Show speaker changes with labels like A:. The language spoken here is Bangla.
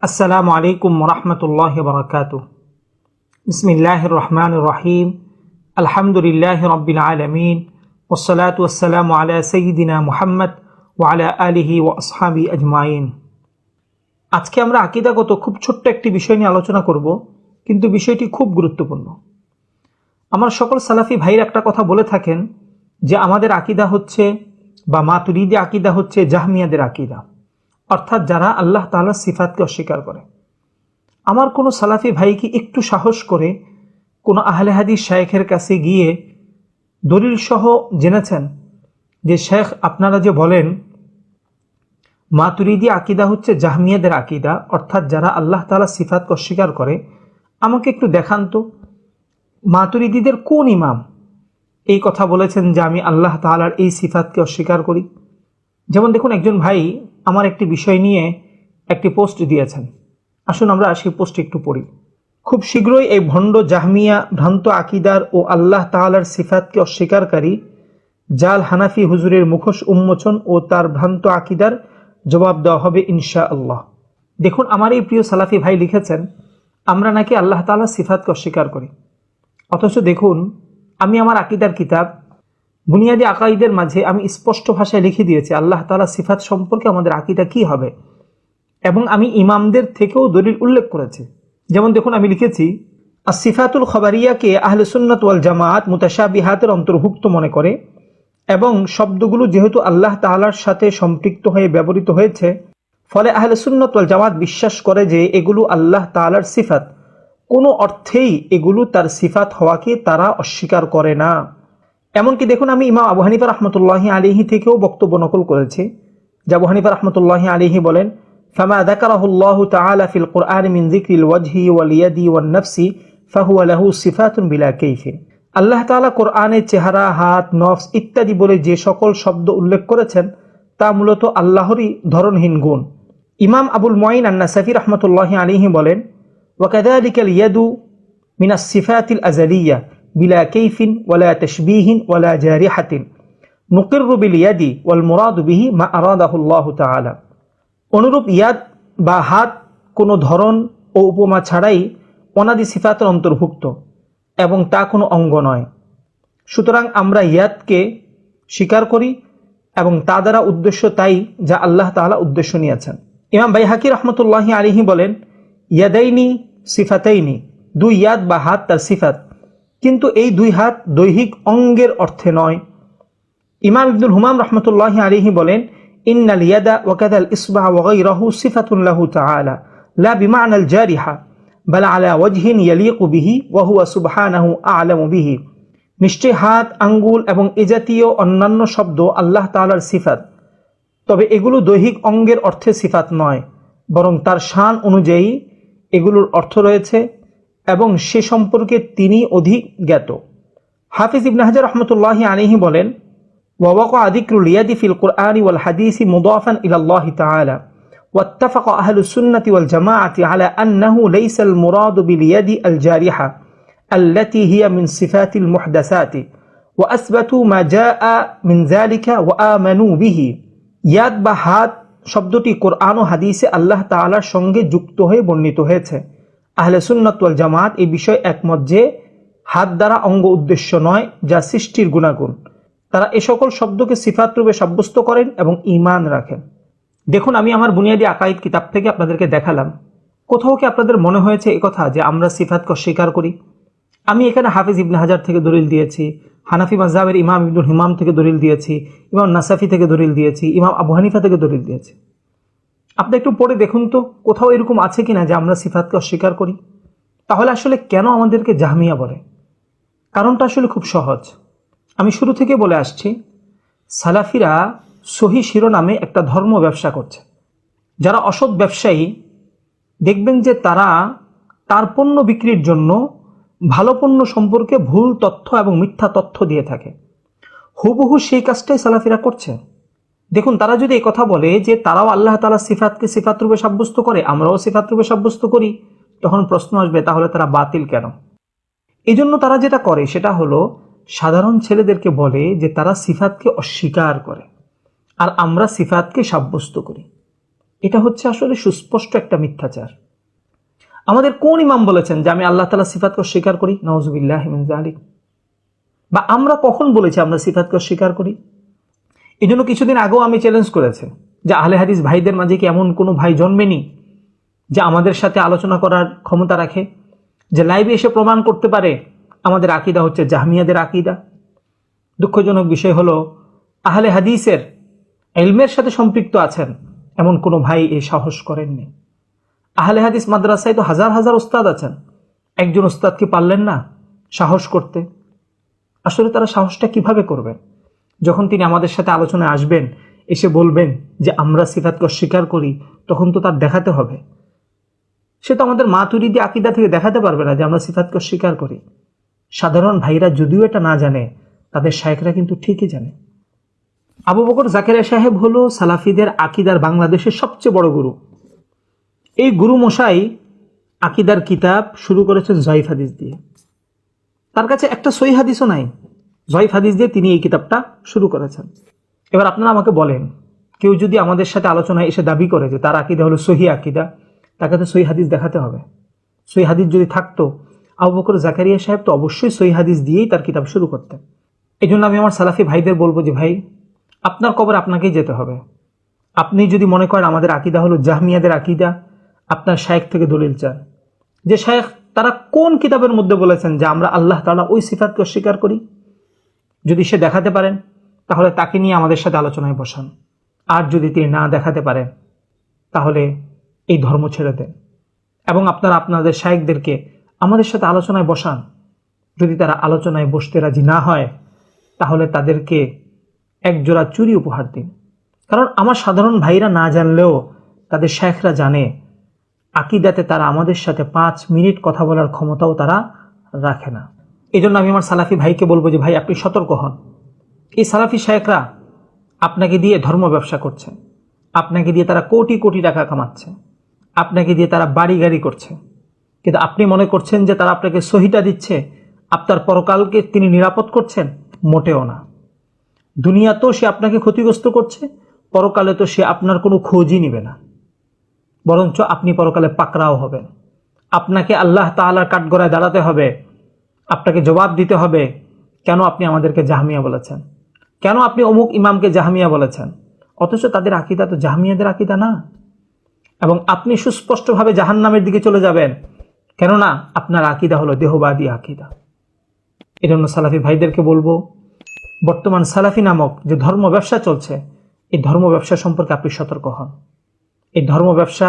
A: আসসালামু আলাইকুম ওরহমতুল্লাহি ওয়াবারাকাতুহু। বিসমিল্লাহির রহমানির রহিম। আলহামদুলিল্লাহি রাব্বিল আলামিন ওয়াসসালাতু ওয়াসসালামু আলা সাইয়্যিদিনা মুহাম্মদ ওয়া আলা আলিহি ওয়া আসহাবিহি আজমাইন। আজকে আমরা আকীদাগত খুব ছোট্ট একটি বিষয় নিয়ে আলোচনা করব, কিন্তু বিষয়টি খুব গুরুত্বপূর্ণ। আমার সকল সালাফি ভাইরা একটা কথা বলে থাকেন যে আমাদের আকীদা হচ্ছে বা মাতুরিদি আকীদা হচ্ছে জাহমিয়াদের আকীদা, অর্থাৎ যারা আল্লাহ তাআলার সিফাতকে অস্বীকার করে। আমার কোনো সালাফি ভাই কি একটু সাহস করে কোনো আহলে হাদিস শায়েখের কাছে গিয়ে দলিল সহ জেনেছেন যে শেখ আপনারা যে বলেন মাতুরিদি আকীদা হচ্ছে জাহমিয়াদের আকীদা, অর্থাৎ যারা আল্লাহ তাআলার সিফাতকে অস্বীকার করে, আমাকে একটু দেখান তো মাতুরিদিদের কোন ইমাম এই কথা বলেছেন যে আমি আল্লাহ তাআলার এই সিফাতকে অস্বীকার করি। যেমন দেখুন, একজন ভাই আমার একটি বিষয় নিয়ে একটি পোস্ট দিয়েছেন। আসুন আমরা সেই পোস্ট একটু পড়ি। খুব শীঘ্রই এই ভণ্ড জাহমিয়া ভ্রান্ত আকীদার ও আল্লাহ তাআলার সিফাতকে অস্বীকারী জাল হানাফি হুজুরের মুখোশ উন্মোচন ও তার ভ্রান্ত আকীদার জবাব দেওয়া হবে ইনশাআল্লাহ। দেখুন, আমার এই প্রিয় সালাফি ভাই লিখেছেন আমরা নাকি আল্লাহ তাআলার সিফাতকে অস্বীকার করি, অথচ দেখুন আমি আমার আকীদার কিতাব বুনিয়াদি আকাইদের মাঝে আমি স্পষ্ট ভাষায় লিখে দিয়েছি আল্লাহ তাআলার সিফাত সম্পর্কে আমাদের আকীদা কি হবে, এবং আমি ইমামদের থেকেও দলিল উল্লেখ করেছি। যেমন দেখুন, আমি লিখেছি আসিফাতুল খবরিয়াকে আহলে সুন্নাত ওয়াল জামাত মুতাশাবিহাতের অন্তর্ভুক্ত মনে করে, এবং শব্দগুলো যেহেতু আল্লাহ তাআলার সাথে সম্পৃক্ত হয়ে ব্যবহৃত হয়েছে, ফলে আহলে সুন্নাত ওয়াল জামাত বিশ্বাস করে যে এগুলো আল্লাহ তাআলার সিফাত। কোনো অর্থেই এগুলো তার সিফাত হওয়াকে তারা অস্বীকার করে না। এমনকি দেখুন, আমি ইমাম আবু হানিফা রাহমাতুল্লাহি আলাইহি থেকেও বক্তব্য নকল করেছি, যে আবু হানিফা রাহমাতুল্লাহি আলাইহি বলেন ফামা যাকারাহুল্লাহু তাআলা ফিল কুরআন মিন যিকরিল ওয়াজহি ওয়াল ইয়াদি ওয়ান নাফসি ফাহুয়া লাহু সিফাতুন বিলা কাইফিন। আল্লাহ তাআলা কোরআনে চেহারা, হাত, নফস ইত্যাদি বলে যে সকল শব্দ উল্লেখ করেছেন তা মূলত আল্লাহরই ধরনহীন গুণ। ইমাম আবুল মুঈন আন-নাসাফি রাহমাতুল্লাহি আলাইহি বলেন ওয়া কাযালিকাল ইয়াদু মিনাস সিফাতিল আযালিয়্যা বিলা কাইফিন ওয়ালা তাশবীহিন ওয়ালা জারিহাতিন নুকিররু বিল ইয়াদি ওয়াল মুরাদু বিহি মা আরাদাহুল্লাহু তাআলা। অনুরূপ ইয়াদ বা হাত কোনো ধরন ও উপমা ছাড়াই অনাদি সিফাতের অন্তর্ভুক্ত এবং তা কোনো অঙ্গ নয়। সুতরাং আমরা ইয়াদকে স্বীকার করি এবং তা দ্বারা উদ্দেশ্য তাই যা আল্লাহ তাআলা উদ্দেশ্য নিয়েছেন। ইমাম বাইহাকি রাহমাতুল্লাহি আলাইহি বলেন ইয়াদাইনি সিফাতাইনি, দুই ইয়াদ বা হাত তার সিফাত, কিন্তু এই দুই হাত দৈহিক অঙ্গের অর্থে নয়। ইমাম ইবনুল হুমাম রাহমাতুল্লাহি আলাইহি বলেন ইন্নাল ইয়াদা ওয়া কাযাল ইসবা ওয়া গায়রাহু সিফাতুন লাহু তাআলা লা বিমা'নাল জারিহা বাল আলা ওয়াজহিন ইয়ালিকু বিহি ওয়া হুয়া সুবহানাহু আ'লামু বিহি। নিশ্চয় হাত, আঙ্গুল এবং এ জাতীয় অন্যান্য শব্দ আল্লাহ তাআলার সিফাত, তবে এগুলো দৈহিক অঙ্গের অর্থে সিফাত নয়, বরং তার শান অনুযায়ী এগুলোর অর্থ রয়েছে এবং সে সম্পর্কে তিনি অধিক জ্ঞাত। হাফিজ ইবনে হাজার রাহমাতুল্লাহি আলাইহি বলেন ওয়া ওয়াকা যিকরুল ইয়াদি ফিল কুরআনি ওয়াল হাদিসি মুদাফান ইলা আল্লাহ তাআলা ওয়াত্তাফাকা আহলুস সুন্নাতি ওয়াল জামাআতি আলা আন্নাহু লাইসাল মুরাদু বিল ইয়াদি আল জারিহা আল্লাতী হিয়া মিন সিফাতিল মুহদাসাতি ওয়া আসবাতু মা জাআ মিন যালিকা ওয়া আমানু বিহি। ইয়াদ বা হাত শব্দটি কোরআন ও হাদিসে আল্লাহ তাআলার সঙ্গে যুক্ত হয়ে বর্ণিত হয়েছে। আহলে সুন্নাত ওয়াল জামাত এই বিষয়ে একমত যে হাত দ্বারা অঙ্গ উদ্দেশ্য নয়, যা সৃষ্টির গুণাগুণ। তারা এ সকল শব্দকে সিফাত রূপে সাব্যস্ত করেন এবং ঈমান রাখেন। দেখুন, আমি আমার বুনিয়াদি আকাইদ কিতাব থেকে আপনাদেরকে দেখালাম। কোথাও কি আপনাদের মনে হয়েছে একথা যে আমরা সিফাতকে অস্বীকার করি? আমি এখানে হাফিজ ইবনে হাজার থেকে দলিল দিয়েছি, হানাফি মাযহাবের ইমাম ইবনুল হিমাম থেকে দলিল দিয়েছি, ইমাম নাসাফি থেকে দলিল দিয়েছি, ইমাম আবু হানিফা থেকে দলিল দিয়েছি। আপনি একটু পড়ে দেখুন তো কোথাও এরকম আছে কিনা যে আমরা সিফাতকে অস্বীকার করি। তাহলে আসলে কেন আমাদেরকে জাহমিয়া বলে? কারণটা আসলে খুব সহজ। আমি শুরু থেকে বলে আসছি, সালাফিরা সহি শিরোনামে একটা ধর্ম ব্যবসা করছে। যারা অসৎ ব্যবসায়ী দেখবেন যে তারা তার পণ্য বিক্রির জন্য ভালো পণ্য সম্পর্কে ভুল তথ্য এবং মিথ্যা তথ্য দিয়ে থাকে। হুবহু সেই কাজটাই সালাফিরা করছে। দেখুন, তারা যদি এই কথা বলে যে তারাও আল্লাহ তাআলার সিফাতকে সিফাত রূপে সাব্যস্ত করে, আমরাও সিফাত রূপে সাব্যস্ত করি, তখন প্রশ্ন আসবে তাহলে তারা বাতিল কেন? এই জন্য তারা যেটা করে সেটা হলো সাধারণ ছেলেদেরকে বলে যে তারা সিফাতকে অস্বীকার করে আর আমরা সিফাতকে সাব্যস্ত করি। এটা হচ্ছে আসলে সুস্পষ্ট একটা মিথ্যাচার। আমাদের কোন ইমাম বলেছেন যে আমি আল্লাহ তাআলার সিফাতকে অস্বীকার করি? নাউযুবিল্লাহি মিন যালিক। বা আমরা কখন বলেছি আমরা সিফাতকে অস্বীকার করি? এই জন্য কিছুদিন আগেও আমি চ্যালেঞ্জ করেছি যে আহলে হাদিস ভাইদের মাঝে কি এমন কোনো ভাই জন্মেনি যে আমাদের সাথে আলোচনা করার ক্ষমতা রাখে, যে লাইভে এসে প্রমাণ করতে পারে আমাদের আকীদা হচ্ছে জাহমিয়াদের আকীদা? দুঃখজনক বিষয় হলো আহলে হাদিসের ইলমের সাথে সম্পৃক্ত আছেন এমন কোনো ভাই এই সাহস করেননি। আহলে হাদিস মাদ্রাসায় তো হাজার হাজার উস্তাদ আছেন, একজন উস্তাদ কি পারলেন না সাহস করতে? আসলে তারা সাহসটা কিভাবে করবেন? যখন তিনি আমাদের সাথে আলোচনায় আসবেন, এসে বলবেন যে আমরা সিফাতকে অস্বীকার করি, তখন তো তার দেখাতে হবে। সে তো আমাদের মাতুরিদি আকীদা থেকে দেখাতে পারবে না যে আমরা সিফাতকে অস্বীকার করি। সাধারণ ভাইরা যদিও এটা না জানে, তাদের শায়েখরা কিন্তু ঠিকই জানে। আবু বকর জাকেরিয়া সাহেব হলো সালাফিদের আকীদার বাংলাদেশের সবচেয়ে বড় গুরু। এই গুরু মশাই আকীদার কিতাব শুরু করেছেন জয়ীফ হাদিস দিয়ে। তার কাছে একটা সহিহ হাদিসও নাই, জয়ীফ হাদিস দিয়ে তিনি এই কিতাবটা শুরু করেছেন। এবার আপনারা আমাকে বলেন, কেউ যদি আমাদের সাথে আলোচনায় এসে দাবি করে যে তার আকীদা হলো সহিহ আকীদা, তাকে তো সহিহ হাদিস দেখাতে হবে। সহিহ হাদিস যদি থাকতো, আবু বকর জাকারিয়া সাহেব তো অবশ্যই সহিহ হাদিস দিয়েই তার কিতাব শুরু করতেন। এই জন্য আমি আমার সালাফি ভাইদের বলবো যে ভাই, আপনার কবর আপনাকেই যেতে হবে। আপনি যদি মনে করেন আমাদের আকীদা হলো জাহমিয়াদের আকীদা, আপনার শায়েখ থেকে দলিল চান যে শায়েখ তারা কোন কিতাবের মধ্যে বলেছেন যে আমরা আল্লাহ তাআলা ওই সিফাতকে অস্বীকার করি। যদি সে দেখাতে পারেন তাহলে তাকে নিয়ে আমাদের সাথে আলোচনায় বসান। আর যদি তিনি না দেখাতে পারেন তাহলে এই ধর্ম ছেড়ে দেন এবং আপনারা আপনাদের শায়েখদেরকে আমাদের সাথে আলোচনায় বসান। যদি তারা আলোচনায় বসতে রাজি না হয় তাহলে তাদেরকে একজোড়া চুরি উপহার দিন। কারণ আমার সাধারণ ভাইরা না জানলেও তাদের শায়েখরা জানে আকীদাতে তারা আমাদের সাথে 5 মিনিট কথা বলার ক্ষমতাও তারা রাখে না। এই জন্য আমি আমার সালাফি ভাইকে বলবো যে ভাই, আপনি সতর্ক হন। এই সালাফি শায়েখরা আপনাকে দিয়ে ধর্ম ব্যবসা করছে, আপনাকে দিয়ে তারা কোটি কোটি টাকা কামাচ্ছে, আপনাকে দিয়ে তারা বাড়ি গাড়ি করছে, কিন্তু আপনি মনে করছেন যে তারা আপনাকে সহিটা দিচ্ছে, আপনার পরকালকে তিনি নিরাপদ করছেন? মোটেও না। দুনিয়া তো সে আপনাকে ক্ষতিগ্রস্ত করছে, পরকালে তো সে আপনার কোনো খোঁজই নিবে না, বরঞ্চ আপনি পরকালে পাকড়াও হবেন। আপনাকে আল্লাহ তাআলার কাঠগড়ায় দাঁড়াতে হবে, আপনাকে জবাব দিতে হবে কেন আপনি আমাদেরকে জাহমিয়া বলেছেন, কেন আপনি অমুক ইমামকে জাহমিয়া বলেছেন, অথচ তাদের আকীদা তো জাহমিয়াদের আকীদা না। এবং আপনি সুস্পষ্টভাবে জাহান্নামের দিকে চলে যাবেন, কেননা আপনার আকীদা হলো দেহবাদী আকীদা। এজন্য সালাফি ভাইদেরকে বলবো, বর্তমান সালাফি নামক যে ধর্ম ব্যবসা চলছে, এই ধর্ম ব্যবসা সম্পর্কে আপনি সতর্ক হন। এই ধর্ম ব্যবসা